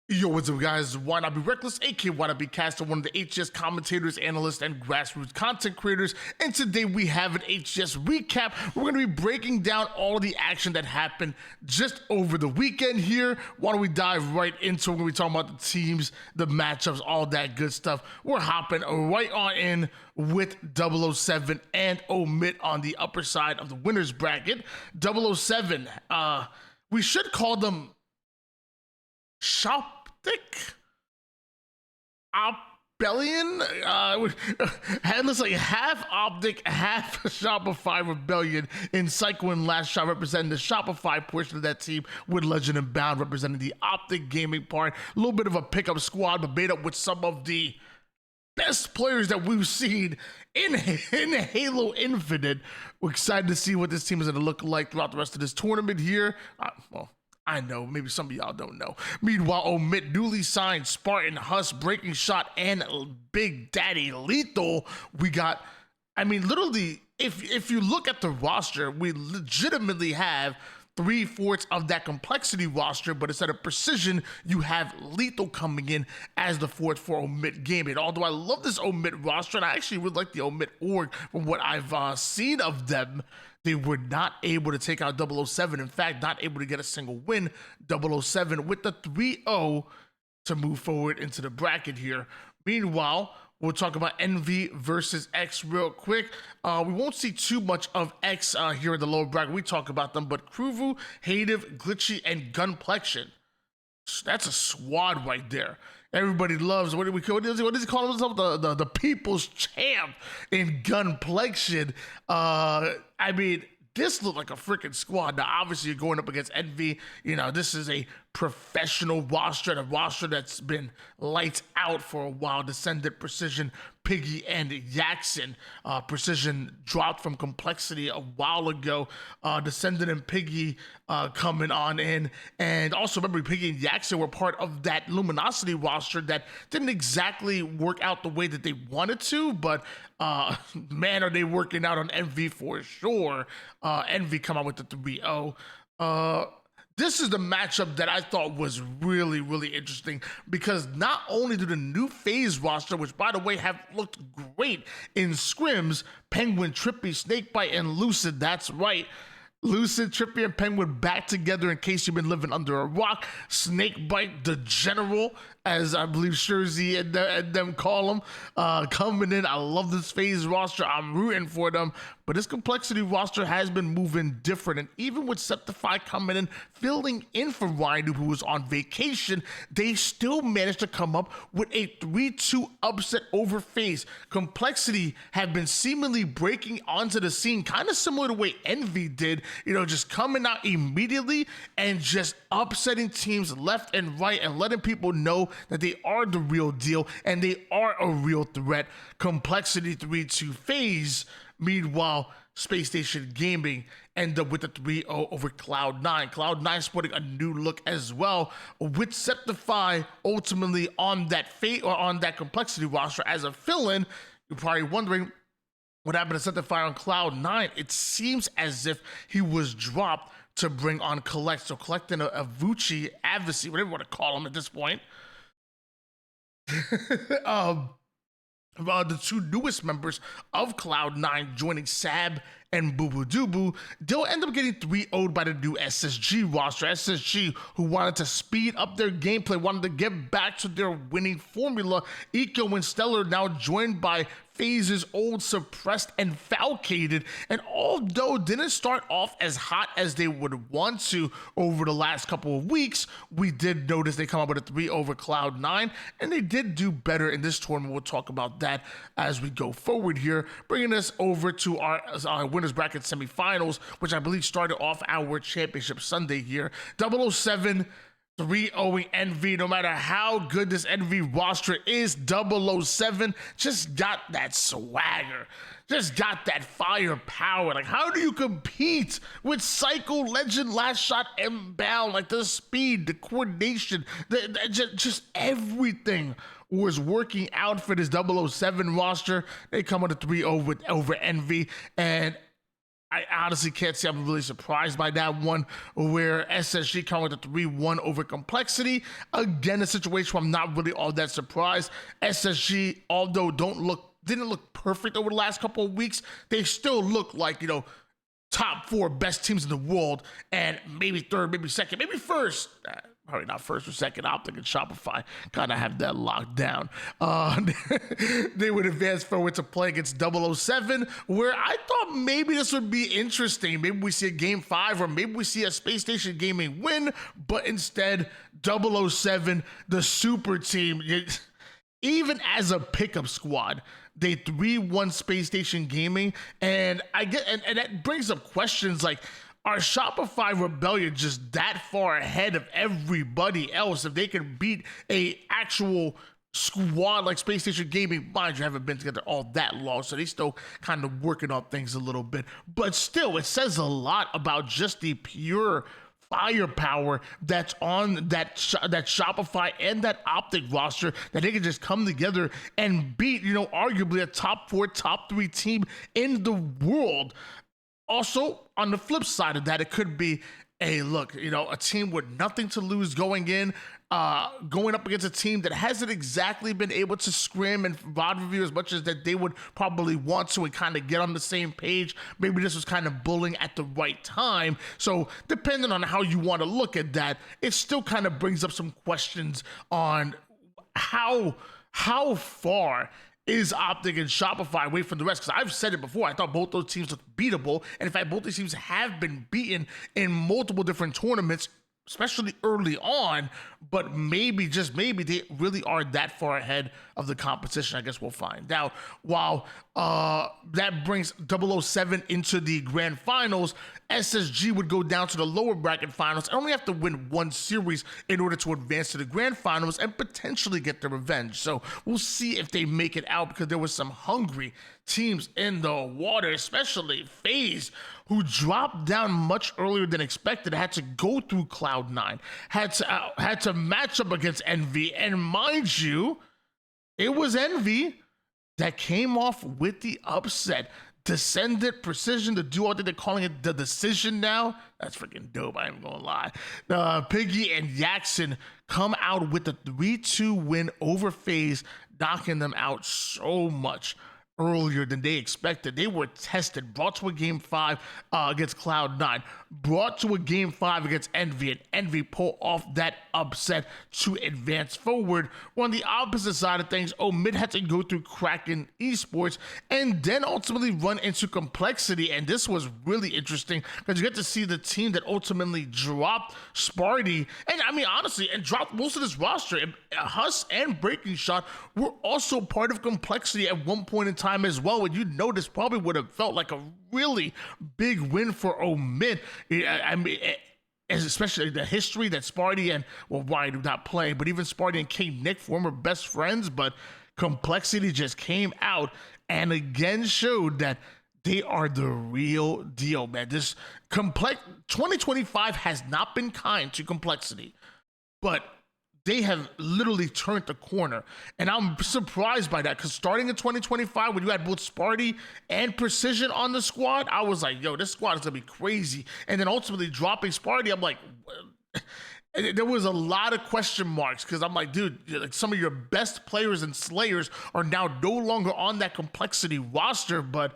Yo, what's up, guys? Why Not Be Reckless, aka Why Not Be Caster, one of the HCS commentators, analysts, and grassroots content creators. And today we have an HCS recap. We're going to be breaking down all of the action that happened just over the weekend here. Why don't we dive right into it? We're going to be talking about the teams, the matchups, all that good stuff. We're hopping right on in with 007 and Omit on the upper side of the winner's bracket. 007, we should call them Optic had looks like half Optic, half Shopify Rebellion in Psycho and Last Shot, representing the Shopify portion of that team, with Legend and Bound representing the Optic gaming part. A little bit of a pickup squad, but made up with some of the best players that we've seen in Halo Infinite. We're excited to see what this team is going to look like throughout the rest of this tournament here. I know, maybe some of y'all don't know. Meanwhile, Omit, newly signed Spartan, Huss, Breaking Shot, and Big Daddy Lethal. We got, literally, if you look at the roster, we legitimately have 3/4 of that complexity roster, but instead of Precision, you have Lethal coming in as the fourth for Omit Gaming. Although I love this Omit roster, and I actually really like the Omit org from what I've seen of them. They were not able to take out 007. In fact, not able to get a single win. 007 with the 3-0 to move forward into the bracket here. Meanwhile, we'll talk about Envy versus X real quick. We won't see too much of X here in the lower bracket. We talk about them, but Kruvu, Hative, Glitchy, and Gunplexion. That's a squad right there. Everybody loves, what does he call himself? The people's champ in Gunplexion. This looked like a freaking squad. Now, obviously, you're going up against Envy. This is a professional roster, and a roster that's been lights out for a while. Descendant, Precision, Piggy, and Yaxon. Precision dropped from Complexity a while ago. Descendant and Piggy coming on in. And also, remember, Piggy and Yaxon were part of that Luminosity roster that didn't exactly work out the way that they wanted to, but man, are they working out on Envy for sure. Envy come out with the 3-0. This is the matchup that I thought was really, really interesting, because not only do the new FaZe roster, which by the way have looked great in scrims, Penguin, Trippy, Snakebite, and Lucid, that's right, Lucid, Trippy, and Penguin back together in case you've been living under a rock. Snakebite, the General, as I believe Shurzy and them call him, coming in. I love this FaZe roster. I'm rooting for them. But this Complexity roster has been moving different. And even with Septify coming in, filling in for Ryan, who was on vacation, they still managed to come up with a 3-2 upset over FaZe. Complexity have been seemingly breaking onto the scene, kind of similar to the way Envy did, just coming out immediately and just upsetting teams left and right and letting people know that they are the real deal and they are a real threat. Complexity 3-2 FaZe. Meanwhile, Space Station Gaming end up with a 3-0 over Cloud9. Cloud9 sporting a new look as well, with Septify ultimately on that on that Complexity roster as a fill-in. You're probably wondering what happened to Septify on Cloud9. It seems as if he was dropped to bring on Collect. So collecting a Vucci, Advocacy, whatever you want to call him at this point. The two newest members of Cloud9 joining Sab and Boo Boo Doo, they'll end up getting 3-0'd by the new SSG roster. SSG, who wanted to speed up their gameplay, wanted to get back to their winning formula. Eco and Stellar now joined by FaZe's old Suppressed and Falcated, and although didn't start off as hot as they would want to over the last couple of weeks, we did notice they come up with a 3 over Cloud9, and they did do better in this tournament. We'll talk about that as we go forward here, bringing us over to our winners bracket semifinals, which I believe started off our championship Sunday here. 007 3-0 Envy. No matter how good this Envy roster is, 007 just got that swagger, just got that firepower. Like, how do you compete with Psycho, Legend, Last Shot, and Bound? Like, the speed, the coordination, just everything was working out for this 007 roster. They come on a 3-0 over Envy, and I honestly can't say I'm really surprised by that one, where SSG come with a 3-1 over Complexity. Again, a situation where I'm not really all that surprised. SSG, although didn't look perfect over the last couple of weeks, they still look like, top 4 best teams in the world, and maybe third, maybe second, maybe first. Probably not first or second. Optic and Shopify kind of have that locked down. They would advance forward to play against 007, where I thought maybe this would be interesting. Maybe we see a game 5, or maybe we see a Space Station Gaming win, but instead 007, the super team, even as a pickup squad, they 3-1 Space Station Gaming, and and that brings up questions like, are Shopify Rebellion just that far ahead of everybody else? If they can beat a actual squad like Space Station Gaming, mind you, haven't been together all that long, so they still kind of working on things a little bit. But still, it says a lot about just the pure firepower that's on that Shopify and that Optic roster, that they can just come together and beat, arguably a top 4, top 3 team in the world. Also, on the flip side of that, it could be a team with nothing to lose going in, going up against a team that hasn't exactly been able to scrim and rod review as much as that they would probably want to, and kind of get on the same page. Maybe this was kind of bullying at the right time. So depending on how you want to look at that, it still kind of brings up some questions on how far is Optic and Shopify away from the rest? Because I've said it before, I thought both those teams looked beatable, and in fact, both these teams have been beaten in multiple different tournaments, especially early on, but maybe, just maybe, they really are that far ahead of the competition. I guess we'll find out. While that brings 007 into the grand finals, SSG would go down to the lower bracket finals and only have to win 1 series in order to advance to the grand finals and potentially get their revenge. So we'll see if they make it out, because there was some hungry teams in the water, especially FaZe, who dropped down much earlier than expected, had to go through Cloud9, had to match up against Envy, and mind you, it was Envy that came off with the upset. Descendant Precision, the duo, they're calling it the Decision now. That's freaking dope, I ain't gonna lie. Piggy and Jackson come out with the 3-2 win over FaZe, knocking them out so much earlier than they expected. They were tested, brought to a game 5 against Cloud9, brought to a game 5 against Envy, and Envy pull off that upset to advance forward. On the opposite side of things, Omid had to go through Kraken Esports and then ultimately run into Complexity, and this was really interesting because you get to see the team that ultimately dropped Sparty, and I mean honestly, and dropped most of this roster. Huss and Breaking Shot were also part of Complexity at one point in time as well, and you know this probably would have felt like a really big win for Omid. I mean, especially the history that Sparty and, well, why do not play, but even Sparty and King Nick, former best friends, but Complexity just came out and again showed that they are the real deal, man. This 2025 has not been kind to Complexity, but they have literally turned the corner. And I'm surprised by that, because starting in 2025, when you had both Sparty and Precision on the squad, I was like, yo, this squad is gonna be crazy. And then ultimately dropping Sparty, I'm like, there was a lot of question marks, because I'm like, dude, like, some of your best players and slayers are now no longer on that Complexity roster, but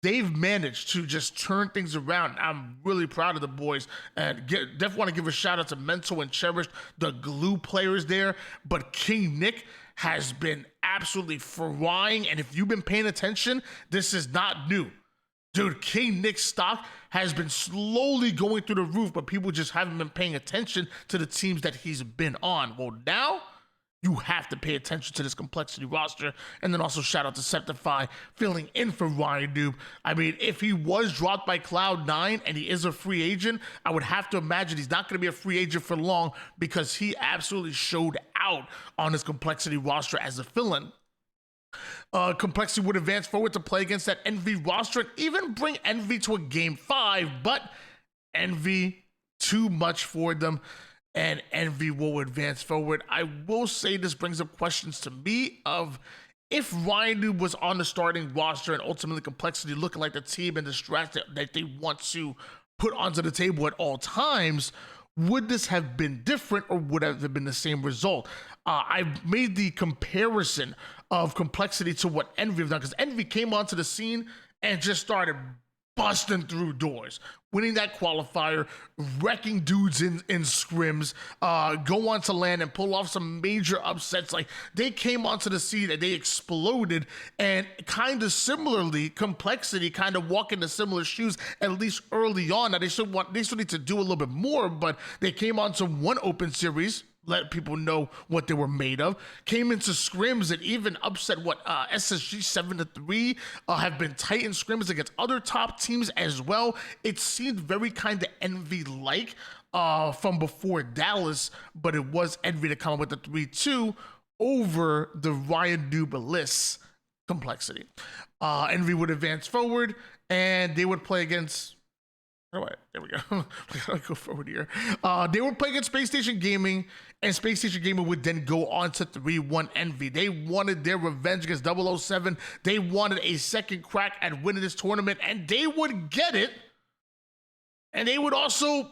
they've managed to just turn things around. I'm really proud of the boys, and definitely want to give a shout out to Mental and Cherished, the glue players there. But King Nick has been absolutely flying, and if you've been paying attention, this is not new. Dude, King Nick's stock has been slowly going through the roof, but people just haven't been paying attention to the teams that he's been on. Well, now you have to pay attention to this Complexity roster. And then also shout out to Septify filling in for Ryan Noob. I mean, if he was dropped by Cloud9 and he is a free agent, I would have to imagine he's not going to be a free agent for long, because he absolutely showed out on his Complexity roster as a fill-in. Complexity would advance forward to play against that Envy roster and even bring Envy to a game 5, but Envy, too much for them, and Envy will advance forward. I will say this brings up questions to me of, if Ryan was on the starting roster and ultimately Complexity looking like the team and the strat that they want to put onto the table at all times, would this have been different or would it have been the same result? I made the comparison of Complexity to what Envy have done, because Envy came onto the scene and just started busting through doors, winning that qualifier, wrecking dudes in scrims, go on to land and pull off some major upsets. Like, they came onto the scene and they exploded, and kind of similarly, Complexity kind of walk into similar shoes, at least early on. Now, they still need to do a little bit more, but they came onto one open series, let people know what they were made of, came into scrims and even upset what SSG 7-3, have been tight in scrims against other top teams as well. It seemed very kind of Envy-like from before Dallas, but it was Envy to come up with the 3-2 over the Ryan Dubelis Complexity. Envy would advance forward and they would play against... Oh, wait, there we go. I gotta go forward here. They would play against Space Station Gaming, and Space Station Gaming would then go on to 3-1 Envy. They wanted their revenge against 007. They wanted a second crack at winning this tournament, and they would get it. And they would also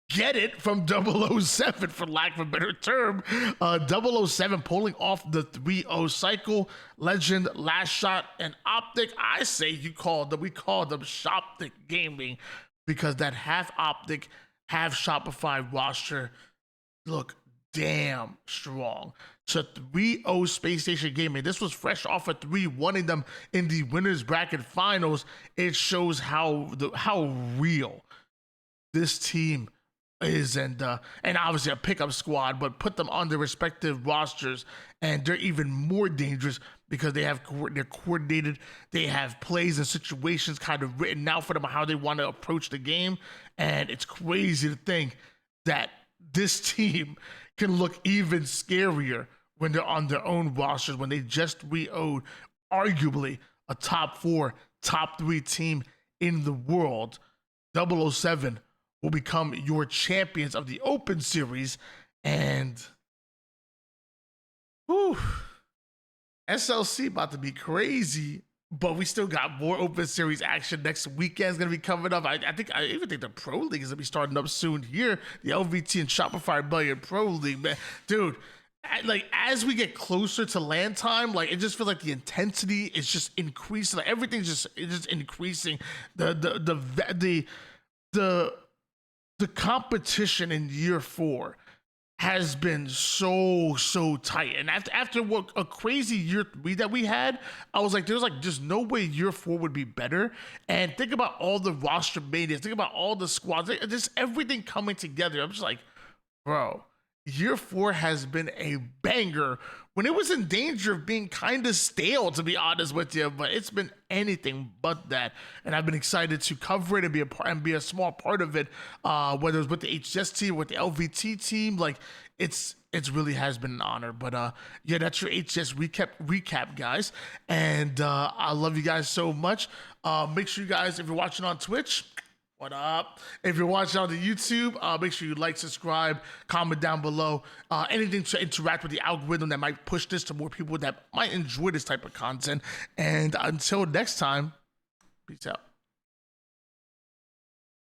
get it from 007, for lack of a better term. 007 pulling off the 3-0 cycle. Legend, Last Shot, and Optic. I say we call them Shoptic Gaming, because that half Optic, half Shopify roster look damn strong. So 3-0 Space Station Gaming. This was fresh off of 3-1ing them in the winners bracket finals. It shows how real this team is, and obviously a pickup squad, but put them on their respective rosters and they're even more dangerous because they're coordinated. They have plays and situations kind of written out for them, how they want to approach the game. And it's crazy to think that this team can look even scarier when they're on their own rosters, when they just re-owed arguably a top 4, top 3 team in the world. 007 will become your champions of the Open Series, and SLC about to be crazy, but we still got more Open Series action. Next weekend's gonna be coming up. I even think the Pro League is gonna be starting up soon here. The LVT and Shopify Billion Pro League, man, dude. Like, as we get closer to land time, like, it just feels like the intensity is just increasing. Like, everything's just increasing. The competition in year 4 has been so tight. And after what a crazy year 3 that we had, I was like, there's like just no way year 4 would be better. And think about all the roster manias, think about all the squads, just everything coming together. I'm just like, bro, year 4 has been a banger when it was in danger of being kind of stale, to be honest with you, but it's been anything but that. And I've been excited to cover it and be a small part of it, whether it's with the HCS team, with the LVT team. Like, it's really has been an honor. But yeah, that's your HCS recap, guys. And I love you guys so much. Make sure you guys, if you're watching on Twitch, what up? If you're watching on the YouTube, make sure you like, subscribe, comment down below. Anything to interact with the algorithm that might push this to more people that might enjoy this type of content. And until next time, peace out.